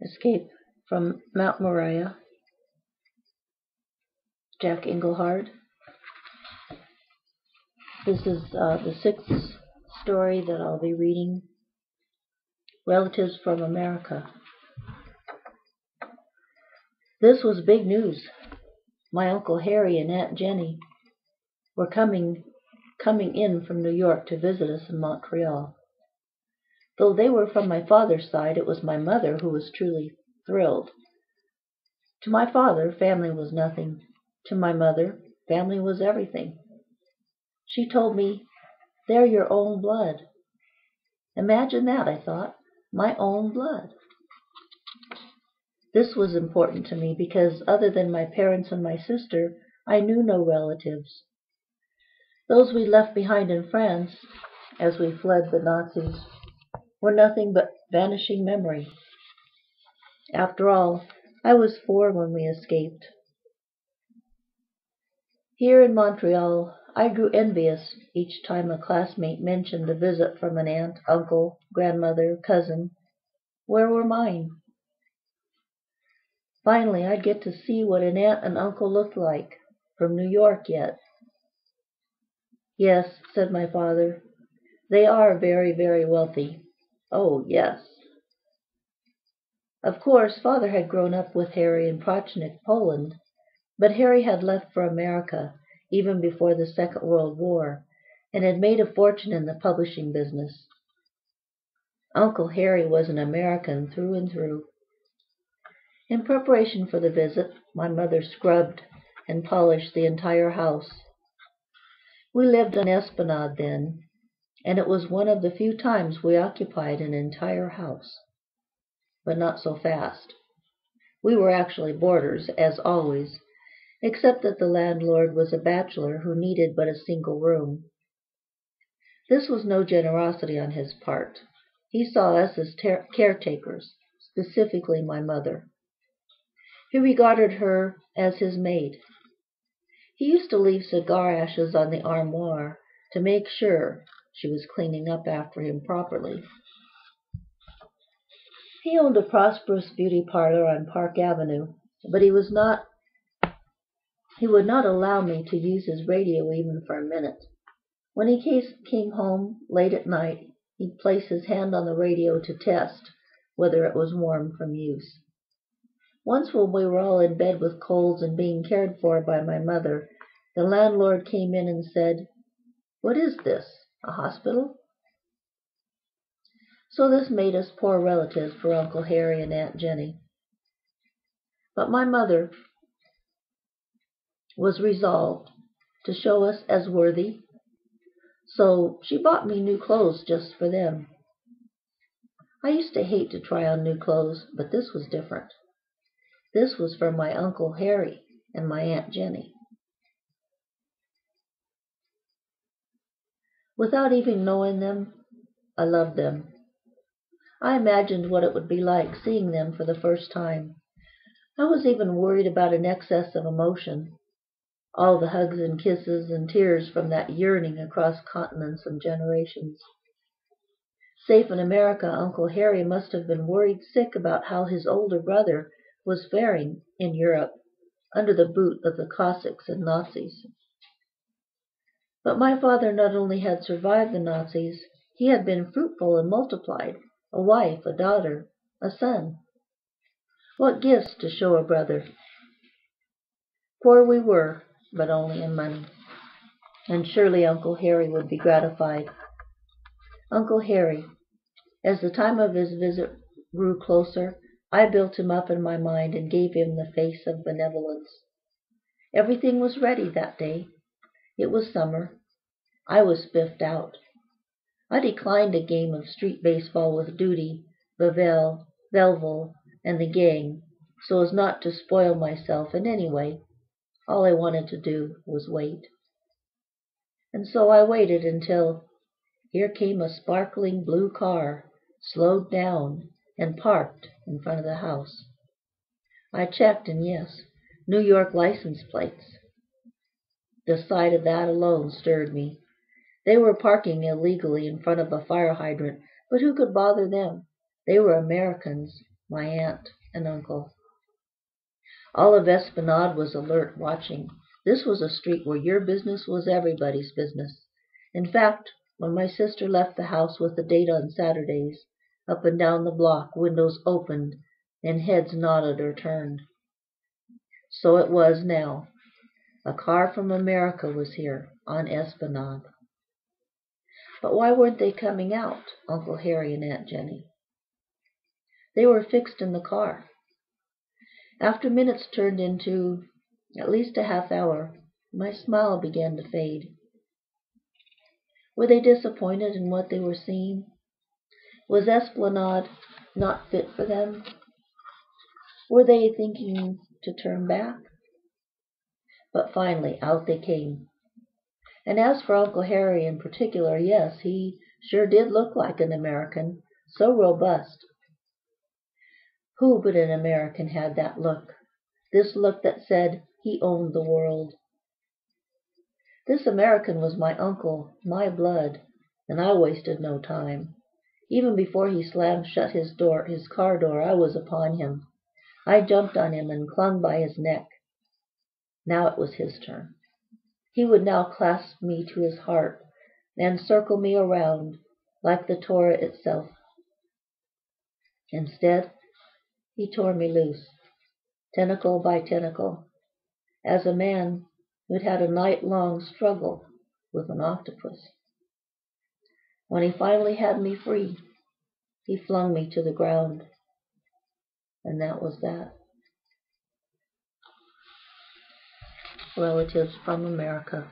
Escape from Mount Moriah, Jack Engelhard. This is the sixth story that I'll be reading, Relatives from America. This was big news. My Uncle Harry and Aunt Jenny were coming in from New York to visit us in Montreal. Though they were from my father's side, it was my mother who was truly thrilled. To my father, family was nothing. To my mother, family was everything. She told me, "They're your own blood." Imagine that, I thought, my own blood. This was important to me because other than my parents and my sister, I knew no relatives. Those we left behind in France, as we fled the Nazis, were nothing but vanishing memory. After all, I was 4 when we escaped. Here in Montreal, I grew envious each time a classmate mentioned a visit from an aunt, uncle, grandmother, cousin. Where were mine? Finally, I'd get to see what an aunt and uncle looked like, from New York yet. "Yes," said my father, "they are very, very wealthy." Oh, yes. Of course, Father had grown up with Harry in Prochnik, Poland, but Harry had left for America even before the Second World War and had made a fortune in the publishing business. Uncle Harry was an American through and through. In preparation for the visit, my mother scrubbed and polished the entire house. We lived on Esplanade then, and it was one of the few times we occupied an entire house. But not so fast. We were actually boarders, as always, except that the landlord was a bachelor who needed but a single room. This was no generosity on his part. He saw us as caretakers, specifically my mother. He regarded her as his maid. He used to leave cigar ashes on the armoire to make sure she was cleaning up after him properly. He owned a prosperous beauty parlor on Park Avenue, but he would not allow me to use his radio even for a minute. When he came home late at night, he'd place his hand on the radio to test whether it was warm from use. Once when we were all in bed with colds and being cared for by my mother, the landlord came in and said, "What is this, a hospital?" So this made us poor relatives for Uncle Harry and Aunt Jenny. But my mother was resolved to show us as worthy, so she bought me new clothes just for them. I used to hate to try on new clothes, but this was different. This was for my Uncle Harry and my Aunt Jenny. Without even knowing them, I loved them. I imagined what it would be like seeing them for the first time. I was even worried about an excess of emotion. All the hugs and kisses and tears from that yearning across continents and generations. Safe in America, Uncle Harry must have been worried sick about how his older brother was faring in Europe under the boot of the Cossacks and Nazis. But my father not only had survived the Nazis, he had been fruitful and multiplied, a wife, a daughter, a son. What gifts to show a brother! Poor we were, but only in money. And surely Uncle Harry would be gratified. Uncle Harry, as the time of his visit grew closer, I built him up in my mind and gave him the face of benevolence. Everything was ready that day. It was summer. I was spiffed out. I declined a game of street baseball with Duty, Bevelle, Belleville, and the gang, so as not to spoil myself in any way. All I wanted to do was wait. And so I waited until here came a sparkling blue car, slowed down, and parked in front of the house. I checked, and yes, New York license plates. The sight of that alone stirred me. They were parking illegally in front of a fire hydrant, but who could bother them? They were Americans, my aunt an uncle. All of Esplanade was alert, watching. This was a street where your business was everybody's business. In fact, when my sister left the house with the date on Saturdays, up and down the block, windows opened and heads nodded or turned. So it was now. A car from America was here, on Esplanade. But why weren't they coming out, Uncle Harry and Aunt Jenny? They were fixed in the car. After minutes turned into at least a half hour, my smile began to fade. Were they disappointed in what they were seeing? Was Esplanade not fit for them? Were they thinking to turn back? But finally, out they came. And as for Uncle Harry in particular, yes, he sure did look like an American, so robust. Who but an American had that look? This look that said he owned the world. This American was my uncle, my blood, and I wasted no time. Even before he slammed shut his car door, I was upon him. I jumped on him and clung by his neck. Now it was his turn. He would now clasp me to his heart and circle me around like the Torah itself. Instead, he tore me loose, tentacle by tentacle, as a man who'd had a night-long struggle with an octopus. When he finally had me free, he flung me to the ground, and that was that. Relatives from America.